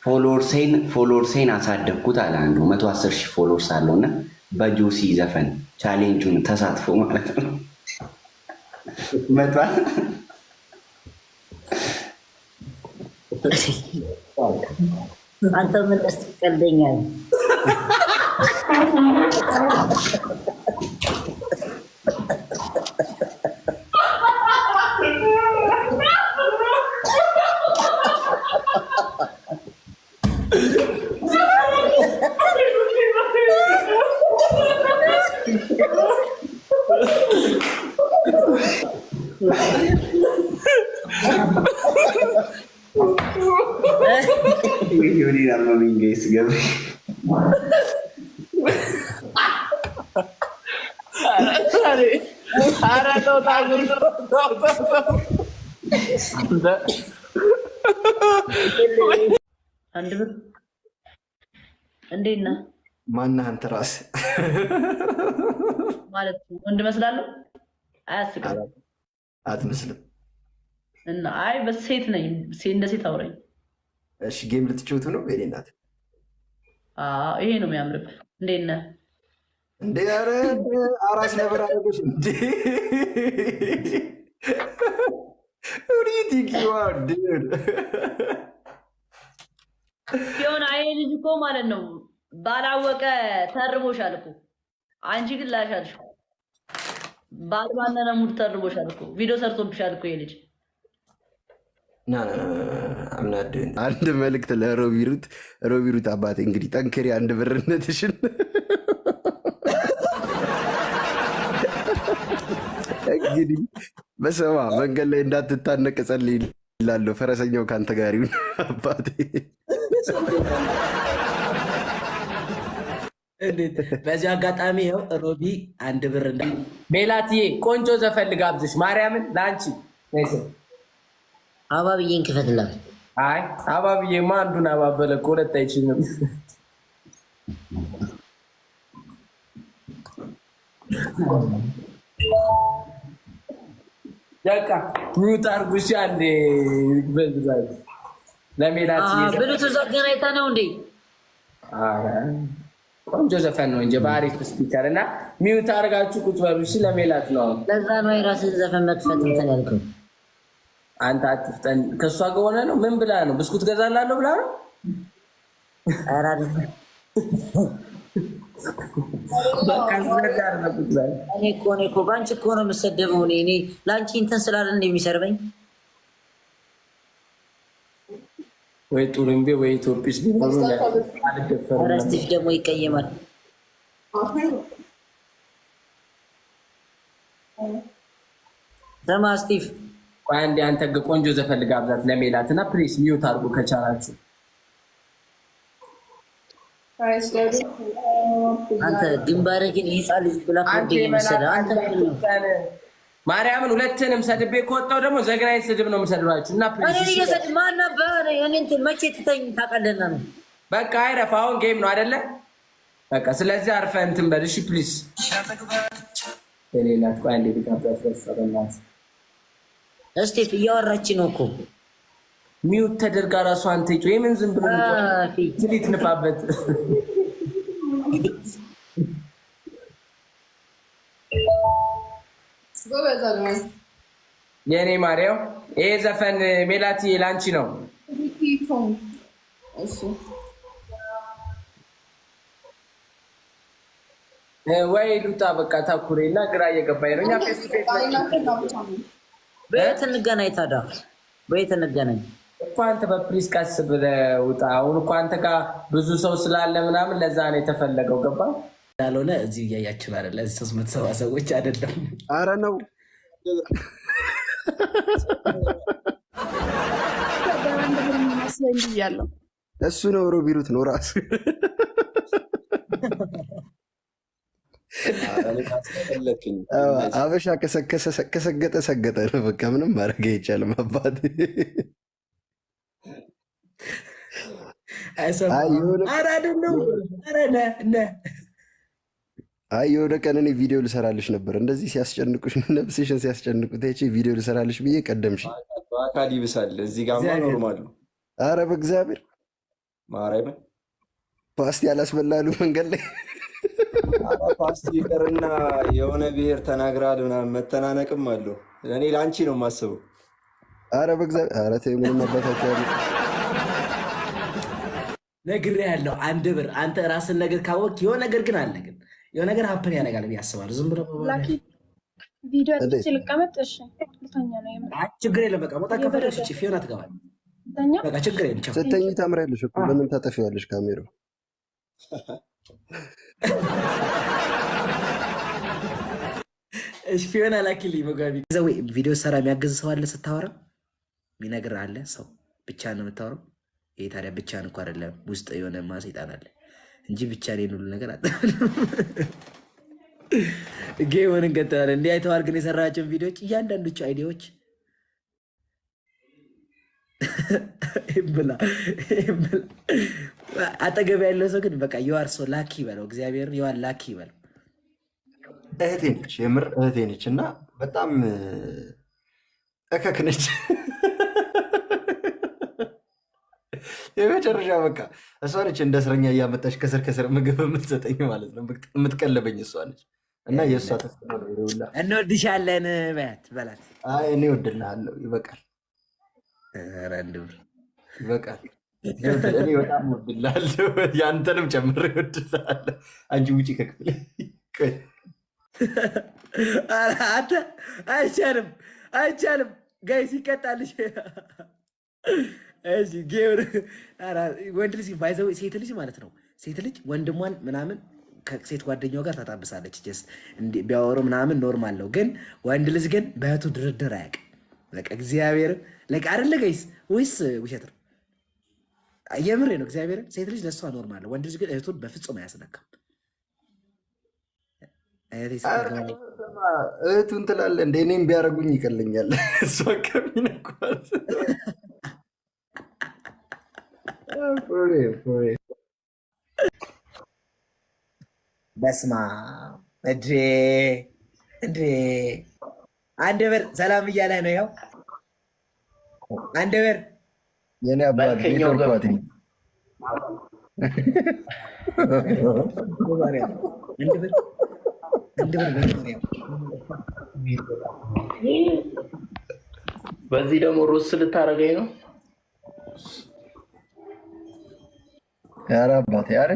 ፎሎወርሴን አሳደግኩት አለ አንዱ 110,000 ፎሎወርስ አለውና በጆሲ ዘፈን ቻሌንጁን ተሳትፎ ማለት ነው። መጥቷል። አንተ ምን አስቀልደኛል? አንድ ብር እንዴት ነህ? ማነህ አንተ ራስህ? ማለት ወንድ እመስላለሁ? አያስቅም። አትመስልም። እና አይ በሴት ነኝ። እንደ ሴት አውራኝ። እሺ ጌም ልትጫወቱ ነው? የኔ እናት ይሄ ነው የሚያምርብህ። እንዴት ነህ? እንዴ ኧረ አራስ ነበር አለች እንዴ ሲሆን አይ ልጅ እኮ ማለት ነው ባላወቀ ተርቦሻል እኮ። አንቺ ግን ላሻልሽ ባልባነነ ሙድ ተርቦሻል እኮ። ቪዲዮ ሰርቶብሻል እኮ የልጅ አንድ መልእክት ለሮቢሩት አባቴ እንግዲህ ጠንክሪ አንድ ብርነትሽን እንግዲህ በሰማ መንገድ ላይ እንዳትታነቅ ጸልይ እላለሁ። ፈረሰኛው ከአንተ ጋር ይሁን አባቴ። በዚህ አጋጣሚ ይኸው ሮቢ አንድ ብር ሜላትዬ ቆንጆ ዘፈን ልጋብዝሽ። ማርያምን ለአንቺ አባብዬን ክፈትላት። አይ አባብዬማ አንዱን አባበለ እኮ ሁለት አይችልም። በቃ ሚውት አድርጉሽ። አንዴ ለሜላትዬ ብሉቱዝ አገናኝታ ነው እንዴ? ቆንጆ ዘፈን ነው እንጂ በአሪፍ ስፒከር እና ሚውት አድርጋችሁ ቁጭ በሉ። እሺ ለሜላት ነው። ለዛ ነው የራስህን ዘፈን መክፈት እንትን ያልከው። አንተ አትፍጠን። ከእሷ ጋር ሆነ ነው። ምን ብላ ነው? ብስኩት ገዛላለሁ ብላ ነው። ኧረ አይደለም። እኔ እኮ በአንቺ እኮ ነው የምሰደበው። እኔ ለአንቺ እንትን ስላለ የሚሰርበኝ ወይ ጡርምቤ ወይ ኢትዮጲስ ቢሆኑ ኧረ ስቲፍ ደግሞ ይቀየማል። ስማ ስቲፍ፣ ቆይ አንዴ አንተ ቆንጆ ዘፈን ልጋብዛት ለሜላት እና ፕሊስ ሚውት አድርጎ ከቻላችሁ። አንተ ግንባርህ ግን ህፃን ልጅ ብላ መሰለህ አንተ። ማርያምን ሁለትንም ሰድቤ ከወጣሁ ደግሞ ዘግናኝ ስድብ ነው የምሰድባችሁ። እና መቼ ትተኝ ታውቃለህና ነው። በቃ አይረፍ። አሁን ጌም ነው አይደለ? በቃ ስለዚህ አርፈህ እንትን በል እሺ ፕሊስ። ሌላት ቆይ አንዴ ልጋብዛት በእናትህ። እስቴፍ እያወራች ነው እኮ ሚውት ተደርጋ ራሱ አንተ የምን ዝም ብሎ ትሊት ንፋበት። የኔ ማርያም ይሄ ዘፈን ሜላቲ ላንቺ ነው። ወይ ሉጣ በቃ ታኩሬ እና ግራ እየገባኝ ነው። እኛ ፌስ ቱ ፌስ በየት እንገናኝ ታዲያ? በየት እንገናኝ እኮ አንተ በፕሊስ ቀስ ብለህ ውጣ። አሁን እኮ አንተ ጋር ብዙ ሰው ስላለ ምናምን ለዛ ነው የተፈለገው። ገባ ያልሆነ እዚህ እያያችን አይደለ? እዚህ 370 ሰዎች አይደለም። አረ ነው እሱ ነው ሮቢሩት ነው ራሱ አበሻ ከሰገጠ ሰገጠ ነው። በቃ ምንም ማድረግ አይቻልም። አባት የሆነ ቀን እኔ ቪዲዮ ልሰራልሽ ነበር እንደዚህ ሲያስጨንቁሽ፣ ነፍስሽን ሲያስጨንቁት ቪዲዮ ልሰራልሽ ብዬ ቀደምሽ። በአካል ይብሳል። እዚህ ጋር ኖርማል ነው። አረ በእግዚአብሔር ማርያምን ፓስቲ ያላስበላሉ መንገድ ላይ ፓስቲ ይቀርና የሆነ ብሔር ተናግራል ምናምን መተናነቅም አለው። እኔ ለአንቺ ነው የማስበው። አረ በእግዚአብሔር አረ ተይ ምንም አባታችሁ ያሉ ነግሬሃለሁ። አንድ ብር አንተ ራስን ነገር ካወቅ የሆነ ነገር ግን አለ ግን የሆነ ነገር ሀፕን ያደርጋል ብዬ አስባለሁ። ዝም ብሎ ቪዲዮ ልቀመጥ። እሺ ልተኛ ነው የምር። ችግር የለም በቃ ሞጣ ከፈለግሽ ጭፊ ሆና ትገባለች። በቃ ችግር የለም። ስትተኝ ታምሪያለሽ እኮ ለምን ታጠፊዋለሽ ካሜራው? እሺ ፊዮና ላኪልኝ መጋቢ ቪዲዮ ሰራ የሚያግዝ ሰው አለ ስታወራ የሚነግር አለ ሰው ብቻ ነው የምታወራው። ይሄ ታዲያ ብቻህን እኮ አይደለም ውስጥ የሆነ ማሰይጣን አለ እንጂ ብቻ እኔን ሁሉ ነገር አጣለም። ጌሙን እንቀጥላለን። እንዲህ አይተዋል ግን የሰራቸውን ቪዲዮዎች እያንዳንዶቹ አይዲያዎች ብላ አጠገብ ያለው ሰው ግን በቃ የዋር ሰው ላኪ በለው እግዚአብሔር የዋር ላኪ በለው። እህቴ ነች የምር እህቴ ነች እና በጣም እከክ ነች። የመጨረሻ በቃ እሷ ነች እንደ እስረኛ እያመጣች ከስር ከስር ምግብ የምትሰጠኝ ማለት ነው። የምትቀለበኝ እሷ ነች እና የእሷ ተስላ እንወድሻለን በያት በላት። አይ እኔ እወድልሃለሁ ይበቃል፣ ይበቃል። እኔ በጣም እወድልሃለሁ፣ ያንተንም ጨምሬ እወድልሃለሁ። አንቺ ውጪ ከክፍል አንተ አይቻልም፣ አይቻልም ጋይስ ይቀጣልሽ። ወንድ ልጅ ባይዘው ሴት ልጅ ማለት ነው። ሴት ልጅ ወንድሟን ምናምን ከሴት ጓደኛው ጋር ታጣብሳለች። ጀስት ቢያወሩ ምናምን ኖርማል ነው። ግን ወንድ ልጅ ግን በእህቱ ድርድር አያውቅም። በቃ እግዚአብሔር ለቃ አይደለ ጋይስ ወይስ ውሸት ነው? የምሬ ነው እግዚአብሔር። ሴት ልጅ ለእሷ ኖርማል ነው። ወንድ ልጅ ግን እህቱን በፍጹም አያስነካም። እህቱን ትላለህ እንደ እኔም ቢያደርጉኝ ይቀለኛል እሷ ከሚነኳት። በስማ እድሬ አንድ ብር ሰላም እያለ ነው። ያው አንድ ብር የኔ አባት በዚህ ደግሞ ሮስ ልታረገኝ ነው። ኧረ አባቴ ኧረ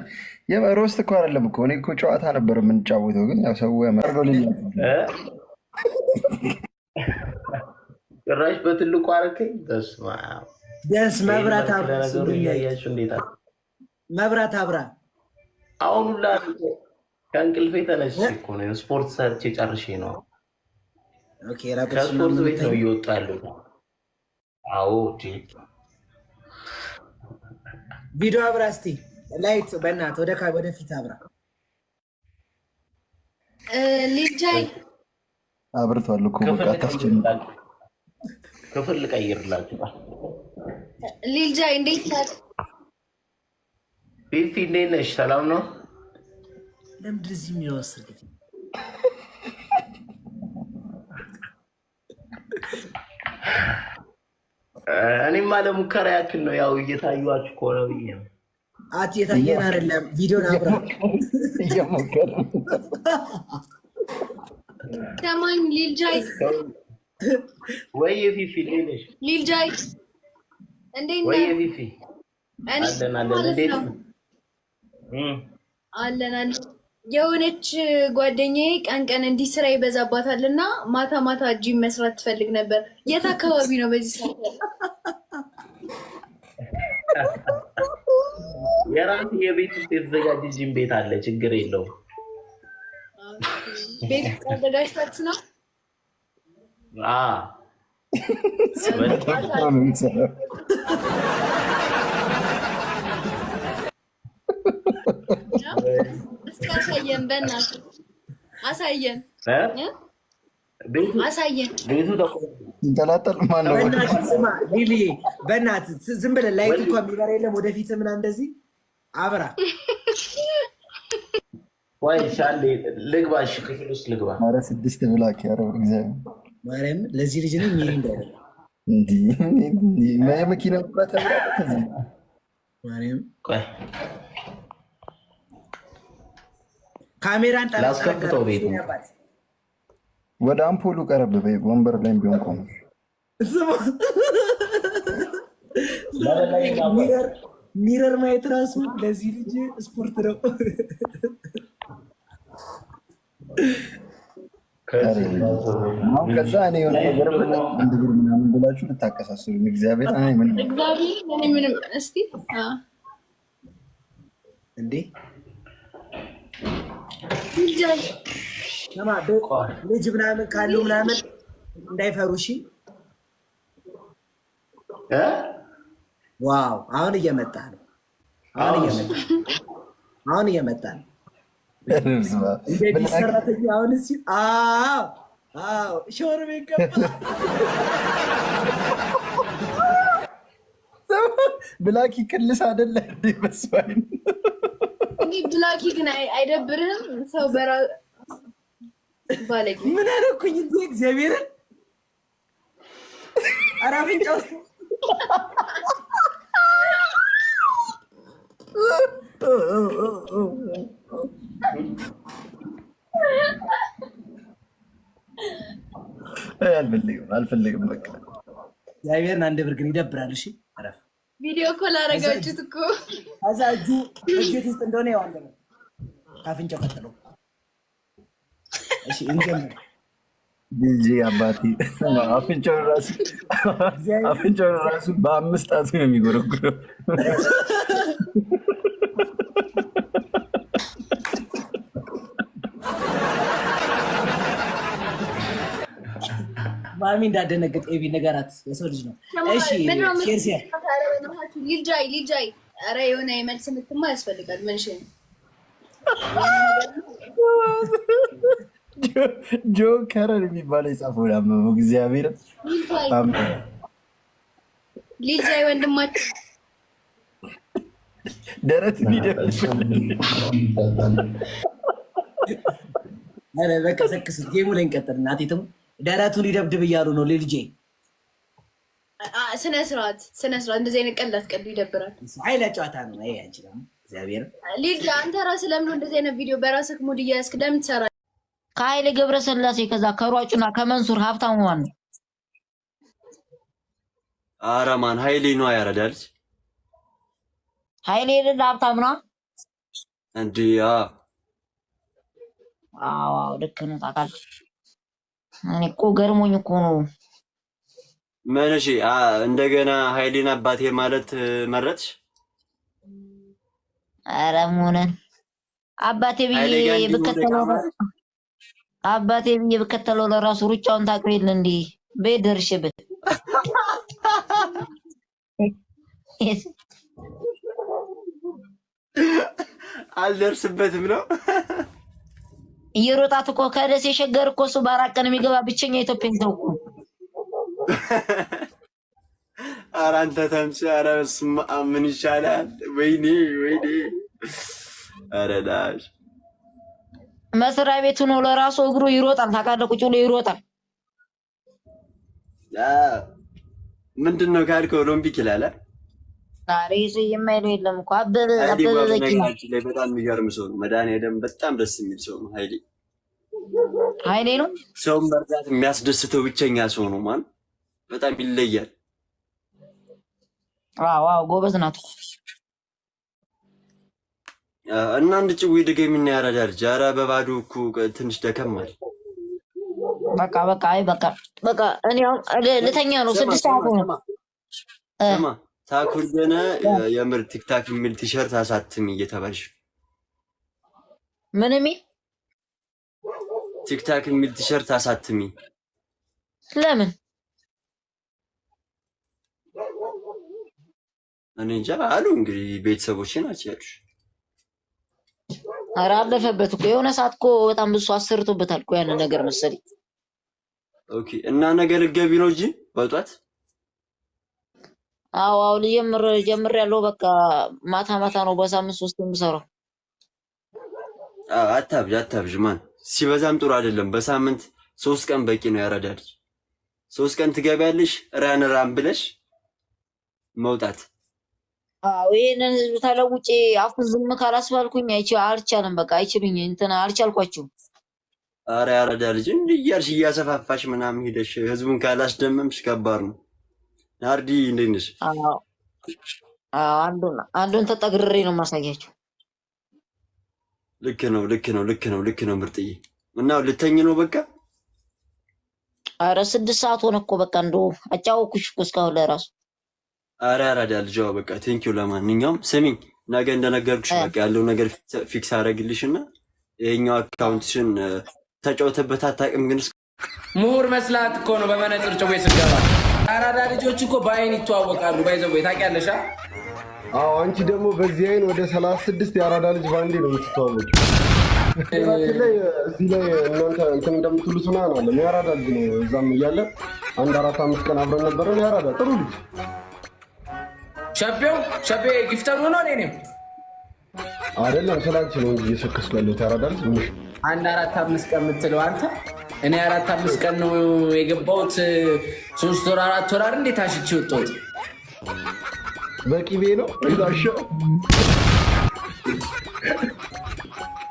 የሮስት እኮ አይደለም እኮ እኔ እኮ ጨዋታ ነበር የምንጫወተው፣ ግን ያው ሰው ያመርበልኝ ጭራሽ በትልቁ አረከኝ። በስመ አብ ቢያንስ መብራት አብራ መብራት አብራ። አሁን ሁላ ከእንቅልፌ ተነስቼ እኮ ነው ስፖርት ሰርቼ ጨርሼ ነው። ከስፖርት ቤት ነው እየወጡ ያለው። አዎ ቪዲዮ አብራ እስቲ ላይት በእናትህ ወደፊት አብራ። ልጃይ አብርቷል እኮ በቃ ታስጨንቃል። ክፍል ልቀይርላችሁ። ልጃይ እንዴት ነህ? ፊፊ እንዴት ነሽ? ሰላም ነው? ለምንድን እዚህ የሚወስድ እኔማ ለሙከራ ያክል ነው። ያው እየታዩዋችሁ ከሆነ ብዬ ነው። እየታየን አይደለም። ቪዲዮን አብራ እየሞከረ ሰማኝ። ልጃይ ወይ ፊፊ እንዴት ነሽ? ልጃይ እንዴት ነህ? ወይ ፊፊ አለን እንዴት ነው? አለን የሆነች ጓደኛዬ ቀን ቀን እንዲህ ስራ ይበዛባታልና ማታ ማታ ጂም መስራት ትፈልግ ነበር። የት አካባቢ ነው በዚህ ሰዓት? የራስ የቤት ውስጥ የተዘጋጀ ጂም ቤት አለ። ችግር የለውም። ቤት ውስጥ አዘጋጅታችሁ ነው? እስኪ አሳየን፣ በእናትህ አሳየን፣ አሳየን። ቤቱ ይንጠላጠል ማነው? ሊሊ በእናትህ ዝም ብለህ ላይት እንኳን የሚበራ የለም ወደፊት ምናምን እንደዚህ አብራ። ወይ ሻሌ ልግባሽ፣ ክፍል ውስጥ ልግባ። ኧረ 6 ብላክ ያረው እግዚአብሔር ማርያም ለዚህ ልጅ ነው ሚሪ እንዳይደለም እንዲህ የመኪና ብራት ማርያም ቆይ ካሜራን ላስከፍተው ቤቱ ወደ አምፖሉ ቀረብ በይ። ወንበር ላይ ቢሆን ቆመ። ሚረር ማየት ራሱ ለዚህ ልጅ ስፖርት ነው። ከዛ እኔ የሆነ ነገር አንድ ብር ምናምን ብላችሁ ልታቀሳስሉ እግዚአብሔር ምንም እስቲ እንዴ ልጅ ምናምን ካለው ምናምን እንዳይፈሩ እሺ። ዋው አሁን እየመጣ ነው። አሁን እየመጣ ነው። እንዴት ሰራተኛ አሁን እሺ። ሾር ቤት ብላኪ ክልስ አይደለ እንዴ? በስባይ ብላኪ ግን አይደብርህም? ሰው በራ ባለጊዜ ምን አደረኩኝ እንዴ? እግዚአብሔርን አራፍንጫ ውስጥ አልፈልግም። በቃ እግዚአብሔርን አንድ ብር ግን ይደብራል። እሺ አረፍ ቪዲዮ ኮል አደረጋችሁት እኮ አዛ እጁ ውስጥ እንደሆነ ያው አንደ ካፍንጫው ቀጥሎ እሺ እንጀምር። ዲጂ አባቴ አፍንጫው ራሱ በአምስት ጣቱ ነው የሚጎረጉረው። ማሚ እንዳደነገጥ ኤቢ ነገራት የሰው ልጅ ነው። እሺ ሼር ሊጃይ ኧረ የሆነ የመልስ ምትማ ያስፈልጋል። መንሽ ጆ ከረር የሚባለው የጻፈው ያመመው እግዚአብሔር ሊጃይ ወንድማችን ደረት ሊደፍል ኧረ በቃ ሰክስ ጌሙ ላይ እንቀጥል። እናቴ ትሙ ደረቱን ይደብድብ እያሉ ነው። ልጄ ስነ ስርዓት እንደዚህ አይነት ቀልድ አትቀልዱ፣ ይደብራል። ኃይለ ጨዋታ ነው። አይ አንቺ ደግሞ እግዚአብሔር ልጅ አንተ ራስህ ለምን እንደዚህ አይነት ቪዲዮ በራስህ ሙድ እያያዝክ ለምን ትሰራለህ? ከኃይሌ ገብረስላሴ ከዛ ከሯጩና ከመንሱር ሀብታሙ ማን ነው? ኧረ ማን ኃይሌ ነው ያረዳል። ኃይሌ አይደል ሀብታሙ ነው እንዴ? አዎ ልክ ነው። ታውቃለህ እኔ እኮ ገርሞኝ እኮ ነው። ምን እሺ፣ እንደገና ኃይሌን አባቴ ማለት መረጥሽ? ኧረ ሞነን አባቴ ብዬ ብከተለው ለራሱ ሩጫውን ታውቀው የለ እንዴ? ቤት ደርሼበት አልደርስበትም ነው እየሮጣት እኮ ከደሴ ሸገር እኮ እሱ በአራት ቀን የሚገባ ብቸኛ ኢትዮጵያን ሰው እኮ። ኧረ አንተ ተምች፣ ኧረ በስመ አብ ምን ይሻላል? ወይኔ ኧረ ዳሽ መስሪያ ቤቱ ነው ለራሱ እግሩ ይሮጣል። ታውቃለህ ቁጭ ብሎ ይሮጣል። ምንድን ነው ካልከው ኦሎምፒክ ይላል። ዛሬ የማይለው የለም እኮ አበበ ላይ በጣም የሚገርም ሰው ነው። መድኃኒዓለም በጣም ደስ የሚል ሰው ነው ኃይሌ ነው። ሰውን መርዳት የሚያስደስተው ብቸኛ ሰው ነው። ማን በጣም ይለያል። ዋው ጎበዝ ናት። እና አንድ ጭዊ ድገም እና ያረዳል። ጃራ በባዶ እኮ ትንሽ ደከማል። በቃ እኔ አሁን ልተኛ ነው። 6 ሰዓት ነው። ስማ ታኩር ገነ የምር ቲክታክ የሚል ቲሸርት አሳትሚ እየተባልሽ ምን የሚል ቲክታክ የሚል ቲሸርት አሳትሚ። ለምን? እኔ እንጃ አሉ እንግዲህ ቤተሰቦቼ ናቸው ያሉሽ። ኧረ አለፈበት እኮ የሆነ ሰዓት እኮ በጣም ብዙ አሰርቶበታል እኮ ያንን ነገር መሰለኝ። ኦኬ እና ነገ ልትገቢ ነው እንጂ በጧት? አዎ ጀምር ያለው በቃ ማታ ነው በሳምንት 3 የምሰራው። አታብዥ ማን ሲበዛም ጥሩ አይደለም። በሳምንት 3 ቀን በቂ ነው። ያረዳል። 3 ቀን ትገቢያለሽ ራን ብለሽ መውጣት። አዎ ይሄንን ህዝብ ተለውጬ አፉን ዝም ካላስባልኩኝ አልቻለም። በቃ አይችሉኝ እንትና አልቻልኳቸውም። ኧረ ያረዳ ልጅ እንዲህ እያልሽ እያሰፋፋሽ ምናምን ሄደሽ ህዝቡን ካላስደመምሽ ከባድ ነው። ናርዲ እንዴት ነሽ? አንዱን ተጠግሬ ነው ማሳያቸው። ልክ ነው ምርጥዬ። እና ልተኝ ነው በቃ? አረ 6 ሰዓት ሆነ እኮ በቃ እንደው አጫወኩሽ እኮ እስካሁን ለራሱ። አረ ያረዳ ልጅ በቃ ቴንኪው። ለማንኛውም ስሚኝ ነገ እንደነገርኩሽ በቃ ያለው ነገር ፊክስ አደረግልሽና ይሄኛው አካውንትሽን ተጫውተበት አታውቅም ግን ምሁር መስላት እኮ ነው በመነጽር ጨው ስገባ። አራዳ ልጆች እኮ በአይን ይተዋወቃሉ። ባይዘው ታውቂያለሽ? አዎ አንቺ ደግሞ በዚህ አይን ወደ 36 የአራዳ ልጅ ባንዴ ነው የምትተዋወቂው። እዚህ ላይ እናንተ እንትን እንደምትሉት ነው አለ የአራዳ ልጅ ነው። እዛም እያለ 1-4-5 ቀን አብረን ነበረን። የአራዳ ጥሩ ልጅ ሸቤ ጊፍተሩ ነው እኔ አይደለም ስላንቺ ነው እንጂ እየሰከስኩ ያለሁት። የአራዳ ልጅ ምንሽ 1-4-5 ቀን የምትለው አንተ? እኔ 4-5 ቀን ነው የገባሁት። 3 ወር 4 ወር አይደል እንዴት አሽቼ ወጣሁት። በቂቤ ነው እዛሻው።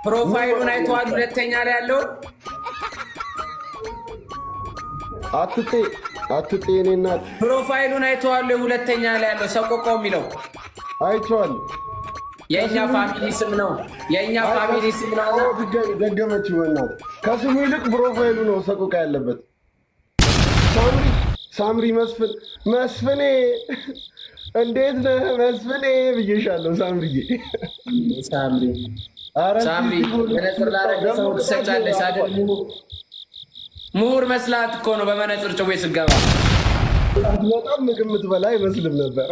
ፕሮፋይሉን አይተዋል? ሁለተኛ ላይ ያለው አትጤ እኔ እናት ፕሮፋይሉን አይተዋል? ሁለተኛ ላይ ያለው ሰቆቃው የሚለው አይቼዋለሁ። የኛ ፋሚሊ ስም ነው። ደገመችው እናት። ከስሙ ይልቅ ፕሮፋይሉ ነው ሰቆቃ ያለበት። ሳምሪ መስፍኔ እንዴት ነህ መስፍኔ ብዬሻለሁ። ሳምሪ መነጽር ላደረገ ሰው ትሰጫለሽ አይደል? ምሁር መስላት እኮ ነው በመነጽር ጨው ስገባ። በጣም ምግብ የምትበላ አይመስልም ነበር።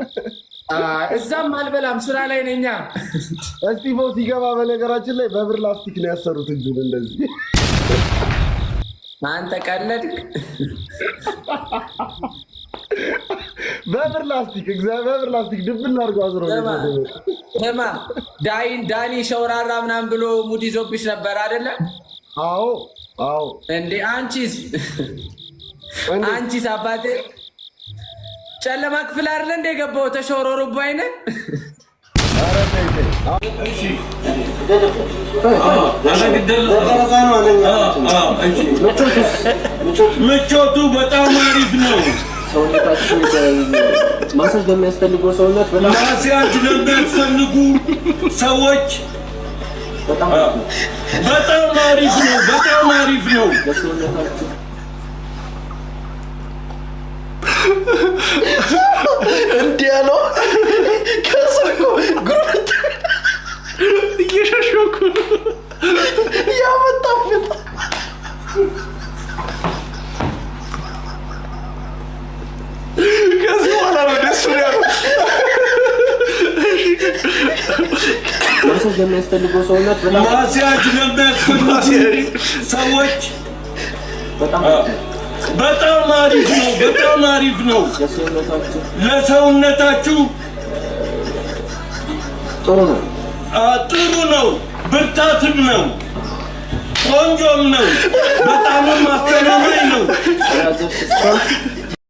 እዛም አልበላም ስራ ላይ ነኛ። እስጢፎ ሲገባ በነገራችን ላይ በብር ላስቲክ ነው ያሰሩት እጁን እንደዚህ። አንተ ቀለድክ። በብር ላስቲክ ድብል አድርገው አዝረው ስማ ዳኒ ሸውራራ ምናምን ብሎ ሙድ ይዞብሽ ነበር አይደለ? አዎ እንዴ አንቺስ አባቴ ጨለማ ክፍል አይደለ እንደ ገባው ተሾሮሮባ አይነት ምቾቱ በጣም አሪፍ ነው። ማሳጅ ለሚያስፈልጉ ሰውነት ማሳጅ ለሚያስፈልጉ ሰዎች በጣም አሪፍ ነው። እንዲህ ያለው ከስር እኮ ጉርብት እየሸሸኩ ነው ያመጣፍጥ። ከዚህ በኋላ ነው ደሱ ያለው። ማሳጅ ለሚያስፈልጉ ሰውነት ማሳጅ ለሚያስፈልጉ ሰዎች በጣም አሪፍ ነው። ለሰውነታችሁ ጥሩ ነው። ብርታትም ነው። ቆንጆም ነው። በጣምም አስተማማኝ ነው።